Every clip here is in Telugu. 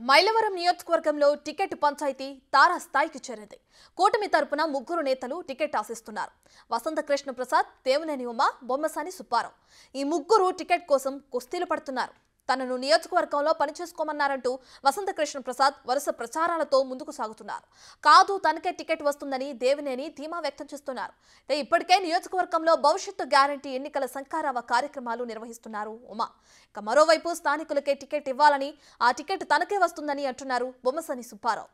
మైలవరం నియోజకవర్గంలో టికెట్ పంచాయతీ తారాస్థాయికి చేరింది. కూటమి తరపున ముగ్గురు నేతలు టికెట్ ఆశిస్తున్నారు. వసంత కృష్ణ ప్రసాద్, దేవినేని ఉమ, బొమ్మసాని సుబ్బారావు ఈ ముగ్గురు టికెట్ కోసం కుస్తీలు పడుతున్నారు. తనను నియోజకవర్గంలో పనిచేసుకోమన్నారంటూ వసంత కృష్ణ ప్రసాద్ వరుస ప్రచారాలతో ముందుకు సాగుతున్నారు. కాదు తనకే టికెట్ వస్తుందని దేవినేని ధీమా వ్యక్తం చేస్తున్నారు. ఇప్పటికే నియోజకవర్గంలో భవిష్యత్తు గ్యారంటీ ఎన్నికల సంకారావ కార్యక్రమాలు నిర్వహిస్తున్నారు ఉమ. ఇక మరోవైపు స్థానికులకే టికెట్ ఇవ్వాలని, ఆ టికెట్ తనకే వస్తుందని అంటున్నారు బొమ్మసాని సుబ్బారావు.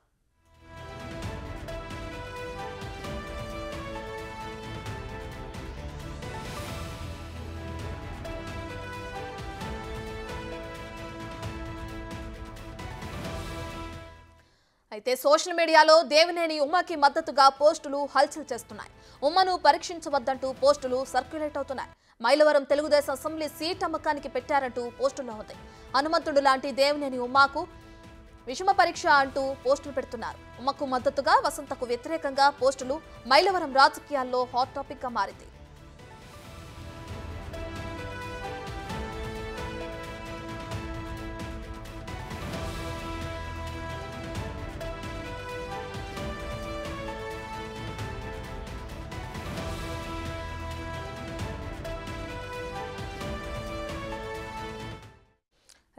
అయితే సోషల్ మీడియాలో దేవినేని ఉమ్మకి మద్దతుగా పోస్టులు హల్చల్ చేస్తున్నాయి. ఉమ్మను పరీక్షించవద్దంటూ పోస్టులు సర్క్యులేట్ అవుతున్నాయి. మైలవరం తెలుగుదేశం అసెంబ్లీ సీట్ అమ్మకానికి పెట్టారంటూ పోస్టుల్లో ఉంది. హనుమంతుడు లాంటి దేవినేని ఉమ్మకు విషమ పరీక్ష అంటూ పోస్టులు పెడుతున్నారు. ఉమ్మకు మద్దతుగా, వసంతకు వ్యతిరేకంగా పోస్టులు మైలవరం రాజకీయాల్లో హాట్ టాపిక్ గా మారింది.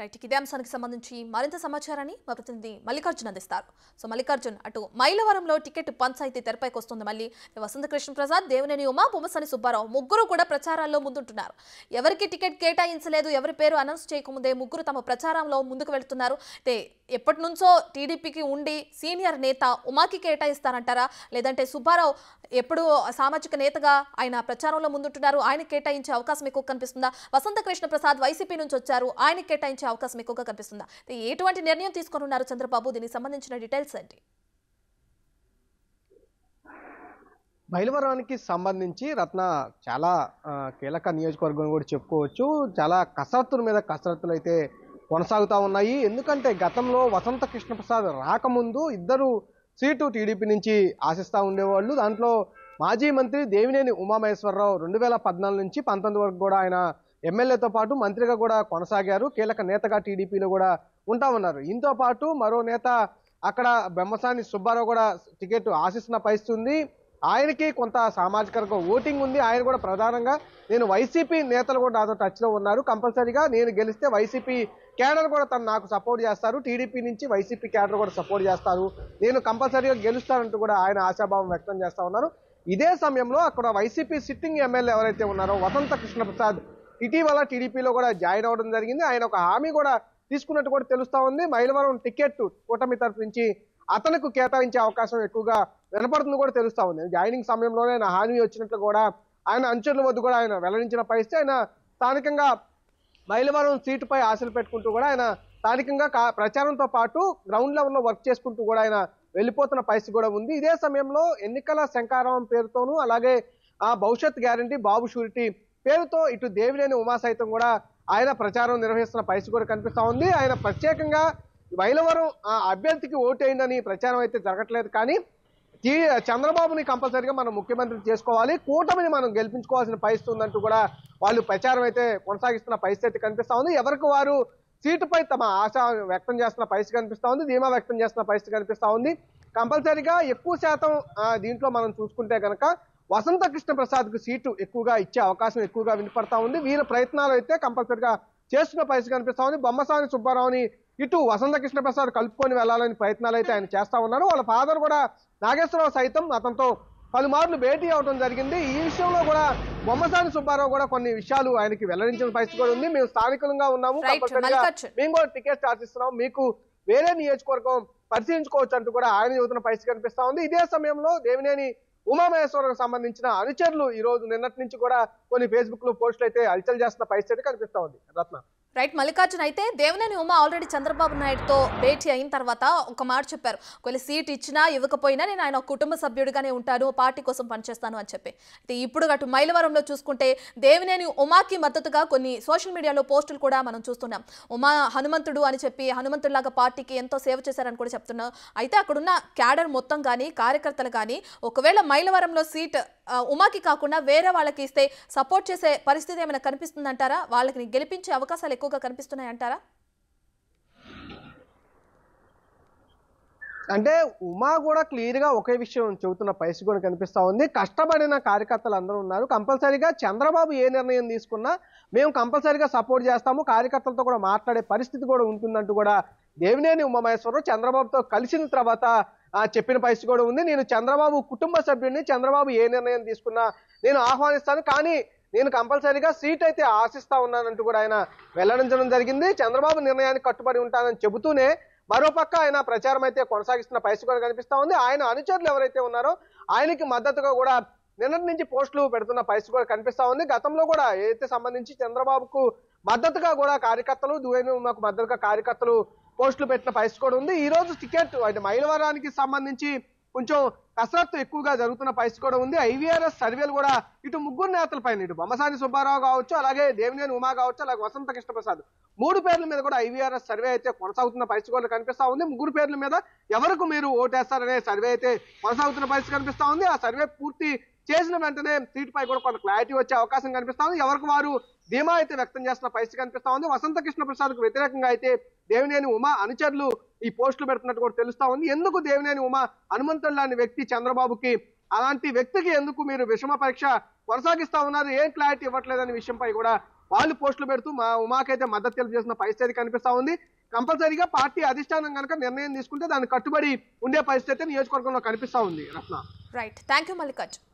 రైట్, ఇదే అంశానికి సంబంధించి మరింత సమాచారాన్ని మా ప్రతినిధి మల్లికార్జున్ అందిస్తారు. సో మల్లికార్జున్, అటు మైలవరంలో టికెట్ పంచాయతీ తెరపైకి వస్తుంది. మళ్ళీ వసంత కృష్ణ ప్రసాద్, దేవినేని ఉమ, బొమ్మసాని సుబ్బారావు ముగ్గురు కూడా ప్రచారాల్లో ముందుంటున్నారు. ఎవరికి టికెట్ కేటాయించలేదు, ఎవరి పేరు అనౌన్స్ చేయకముందే ముగ్గురు తమ ప్రచారంలో ముందుకు వెళుతున్నారు. అయితే ఎప్పటి నుంచో టీడీపీకి ఉండి సీనియర్ నేత ఉమాకి కేటాయిస్తారంటారా, లేదంటే సుబ్బారావు ఎప్పుడు సామాజిక నేతగా ఆయన ప్రచారంలో ముందుంటున్నారు, ఆయన కేటాయించే అవకాశం ఎక్కువ కనిపిస్తుందా? వసంత కృష్ణ ప్రసాద్ వైసీపీ నుంచి వచ్చారు, ఆయన కేటాయించే అవకాశం ఎక్కువగా కనిపిస్తుందా? ఎటువంటి నిర్ణయం తీసుకొని ఉన్నారు చంద్రబాబు? దీనికి సంబంధించిన డీటెయిల్స్ ఏంటి? మైలవరానికి సంబంధించి రత్న చాలా కీలక నియోజకవర్గం కూడా చెప్పుకోవచ్చు. చాలా కసరత్తుల మీద కసరత్తులు అయితే కొనసాగుతూ ఉన్నాయి. ఎందుకంటే గతంలో వసంత కృష్ణ ప్రసాద్ రాకముందు ఇద్దరు సీటు టీడీపీ నుంచి ఆశిస్తూ ఉండేవాళ్ళు. దాంట్లో మాజీ మంత్రి దేవినేని ఉమామహేశ్వరరావు 2014 నుంచి 19 వరకు కూడా ఆయన ఎమ్మెల్యేతో పాటు మంత్రిగా కూడా కొనసాగారు. కీలక నేతగా టీడీపీలో కూడా ఉంటా ఉన్నారు. దీంతో పాటు మరో నేత అక్కడ బొమ్మసాని సుబ్బారావు కూడా టికెట్ ఆశిస్తున్న పరిస్థితి ఉంది. ఆయనకి కొంత సామాజిక వర్గ ఓటింగ్ ఉంది. ఆయన కూడా ప్రధానంగా నేను వైసీపీ నేతలు కూడా నాతో టచ్లో ఉన్నారు, కంపల్సరీగా నేను గెలిస్తే వైసీపీ క్యాడర్ కూడా నాకు సపోర్ట్ చేస్తారు, టీడీపీ నుంచి వైసీపీ క్యాడర్ కూడా సపోర్ట్ చేస్తారు, నేను కంపల్సరీగా గెలుస్తానంటూ కూడా ఆయన ఆశాభావం వ్యక్తం చేస్తా ఉన్నారు. ఇదే సమయంలో అక్కడ వైసీపీ సిట్టింగ్ ఎమ్మెల్యే ఎవరైతే ఉన్నారో వసంత కృష్ణ ప్రసాద్ ఇటీవల టీడీపీలో కూడా జాయిన్ అవ్వడం జరిగింది. ఆయన ఒక హామీ కూడా తీసుకున్నట్టు కూడా తెలుస్తా ఉంది. మైలవరం టికెట్ కూటమి తరఫు నుంచి అతనికి కేటాయించే అవకాశం ఎక్కువగా వినపడుతుంది కూడా తెలుస్తా ఉంది. జాయినింగ్ సమయంలోనే ఆయన హామీ వచ్చినట్లు కూడా ఆయన అంచెల వద్ద కూడా ఆయన వెల్లడించిన పరిస్థితి. ఆయన స్థానికంగా మైలవరం సీటుపై ఆశలు పెట్టుకుంటూ కూడా ఆయన స్థానికంగా ప్రచారంతో పాటు గ్రౌండ్ లెవెల్లో వర్క్ చేసుకుంటూ కూడా ఆయన వెళ్ళిపోతున్న పరిస్థితి కూడా ఉంది. ఇదే సమయంలో ఎన్నికల శంకారావం పేరుతోనూ అలాగే ఆ భవిష్యత్ గ్యారంటీ బాబు షూరిటీ పేరుతో ఇటు దేవినేని ఉమా సైతం కూడా ఆయన ప్రచారం నిర్వహిస్తున్న పరిస్థితి కూడా కనిపిస్తా ఉంది. ఆయన ప్రత్యేకంగా మైలవరం అభ్యర్థికి ఓటేయిందని ప్రచారం అయితే జరగట్లేదు. కానీ చంద్రబాబుని కంపల్సరీగా మనం ముఖ్యమంత్రి చేసుకోవాలి, కూటమిని మనం గెలిపించుకోవాల్సిన పరిస్థితి ఉందంటూ కూడా వాళ్ళు ప్రచారం అయితే కొనసాగిస్తున్న పరిస్థితి కనిపిస్తా ఉంది. ఎవరికి వారు సీటుపై తమ ఆశ వ్యక్తం చేస్తున్న పరిస్థితి కనిపిస్తా ఉంది, ధీమా వ్యక్తం చేస్తున్న పరిస్థితి కనిపిస్తా ఉంది. కంపల్సరీగా ఎక్కువ శాతం దీంట్లో మనం చూసుకుంటే కనుక వసంత కృష్ణ ప్రసాద్ కు సీటు ఎక్కువగా ఇచ్చే అవకాశం ఎక్కువగా వినపడతా ఉంది. వీళ్ళ ప్రయత్నాలు అయితే కంపల్సరీగా చేస్తున్న పరిస్థితి కనిపిస్తా ఉంది. బొమ్మసాని సుబ్బారావుని ఇటు వసంత కృష్ణ ప్రసాద్ కలుపుకొని వెళ్లాలని ప్రయత్నాలు అయితే ఆయన చేస్తా ఉన్నారు. వాళ్ళ ఫాదర్ కూడా నాగేశ్వరరావు సైతం అతనితో పలుమార్లు భేటీ అవడం జరిగింది. ఈ విషయంలో కూడా బొమ్మసాని సుబ్బారావు కూడా కొన్ని విషయాలు ఆయనకి వెల్లడించిన పరిస్థితి కూడా ఉంది. మేము స్థానికంగా ఉన్నాము, మేము కూడా టికెట్ ఆశిస్తున్నాం, మీకు వేరే నియోజకవర్గం పరిశీలించుకోవచ్చు అంటూ కూడా ఆయన చెబుతున్న పరిస్థితి కనిపిస్తా ఉంది. ఇదే సమయంలో దేవినేని ఉమామహేశ్వరకు సంబంధించిన అనుచరులు ఈ రోజు నిన్నటి నుంచి కూడా కొన్ని ఫేస్బుక్ లో పోస్టులు అయితే హల్చల్ చేస్తున్న పరిస్థితి కనిపిస్తా ఉంది. రత్న, రైట్ మల్లికార్జున్, అయితే దేవినేని ఉమ ఆల్రెడీ చంద్రబాబు నాయుడుతో భేటీ అయిన తర్వాత ఒక మాట చెప్పారు, ఒకవేళ సీట్ ఇచ్చినా ఇవ్వకపోయినా నేను ఆయన కుటుంబ సభ్యుడిగానే ఉంటాను, పార్టీ కోసం పనిచేస్తాను అని చెప్పి. అయితే ఇప్పుడు అటు మైలవరంలో చూసుకుంటే దేవినేని ఉమాకి మద్దతుగా కొన్ని సోషల్ మీడియాలో పోస్టులు కూడా మనం చూస్తున్నాం. ఉమా హనుమంతుడు అని చెప్పి హనుమంతుడిలాగా పార్టీకి ఎంతో సేవ చేశారని కూడా చెప్తున్నాం. అయితే అక్కడున్న క్యాడర్ మొత్తం కానీ కార్యకర్తలు కానీ ఒకవేళ మైలవరంలో సీట్ ఉమాకి కాకుండా వేరే వాళ్ళకి ఇస్తే సపోర్ట్ చేసే పరిస్థితి ఏమైనా కనిపిస్తుందంటారా? వాళ్ళకి గెలిపించే అవకాశాలు ఎక్కువగా కనిపిస్తున్నాయి అంటారా? అంటే ఉమా కూడా క్లియర్ గా ఒకే విషయం చెబుతున్న పరిస్థితి కూడా కనిపిస్తా ఉంది. కష్టపడిన కార్యకర్తలు అందరూ ఉన్నారు. కంపల్సరీగా చంద్రబాబు ఏ నిర్ణయం తీసుకున్నా మేము కంపల్సరీగా సపోర్ట్ చేస్తాము, కార్యకర్తలతో కూడా మాట్లాడే పరిస్థితి కూడా ఉంటుందంటూ కూడా దేవినేని ఉమామహేశ్వరరావు చంద్రబాబుతో కలిసిన తర్వాత చెప్పిన పరిస్థితి కూడా ఉంది. నేను చంద్రబాబు కుటుంబ సభ్యుడిని, చంద్రబాబు ఏ నిర్ణయం తీసుకున్నా నేను ఆహ్వానిస్తాను, కానీ నేను కంపల్సరీగా సీట్ అయితే ఆశిస్తా ఉన్నానంటూ కూడా ఆయన వెల్లడించడం జరిగింది. చంద్రబాబు నిర్ణయానికి కట్టుబడి ఉంటానని చెబుతూనే మరోపక్క ఆయన ప్రచారం అయితే కొనసాగిస్తున్న పరిస్థితి కూడా కనిపిస్తా ఉంది. ఆయన అనుచరులు ఎవరైతే ఉన్నారో ఆయనకి మద్దతుగా కూడా నిన్నటి నుంచి పోస్టులు పెడుతున్న పరిస్థితి కూడా కనిపిస్తా ఉంది. గతంలో కూడా ఏదైతే సంబంధించి చంద్రబాబుకు మద్దతుగా కూడా కార్యకర్తలు, దేవినేని ఉమాకు మద్దతుగా కార్యకర్తలు పోస్టులు పెట్టిన పరిస్థితి కూడా ఉంది. ఈ రోజు టికెట్ అంటే మైలవరానికి సంబంధించి కొంచెం కసరత్తు ఎక్కువగా జరుగుతున్న పరిస్థితి కూడా ఉంది. ఐవీఆర్ఎస్ సర్వేలు కూడా ఇటు ముగ్గురు నేతల పైన, ఇటు బొమ్మసాని సుబ్బారావు కావచ్చు, అలాగే దేవినేని ఉమా కావచ్చు, అలాగే వసంత కృష్ణప్రసాద్, 3 పేర్ల మీద కూడా ఐవీఆర్ఎస్ సర్వే అయితే కొనసాగుతున్న పరిస్థితి కూడా కనిపిస్తా ఉంది. 3 పేర్ల మీద ఎవరికి మీరు ఓటేస్తారనే సర్వే అయితే కొనసాగుతున్న పరిస్థితి కనిపిస్తా ఉంది. ఆ సర్వే పూర్తి చేసిన వెంటనే సీటుపై కూడా కొంత క్లారిటీ వచ్చే అవకాశం కనిపిస్తా ఉంది. ఎవరికి వారు ధీమా అయితే వ్యక్తం చేస్తున్న పరిస్థితి కనిపిస్తా ఉంది. వసంత కృష్ణప్రసాద్కు వ్యతిరేకంగా అయితే దేవినేని ఉమా అనుచరులు ఈ పోస్టులు పెడుతున్నట్టు కూడా తెలుస్తా ఉంది. ఎందుకు దేవినేని ఉమా హనుమంతుడు లాంటి వ్యక్తి చంద్రబాబుకి, అలాంటి వ్యక్తికి ఎందుకు మీరు విషమ పరీక్ష కొనసాగిస్తా ఉన్నారు, ఏం క్లారిటీ ఇవ్వట్లేదనే విషయంపై కూడా వాళ్ళు పోస్టులు పెడుతూ మా ఉమాకైతే మద్దతు తెలియజేసిన పరిస్థితి కనిపిస్తా ఉంది. కంపల్సరీగా పార్టీ అధిష్టానం కనుక నిర్ణయం తీసుకుంటే దాన్ని కట్టుబడి ఉండే పరిస్థితి అయితే నియోజకవర్గంలో కనిపిస్తా ఉంది. రత్న రైట్, థ్యాంక్ యూ మల్లికార్జున్.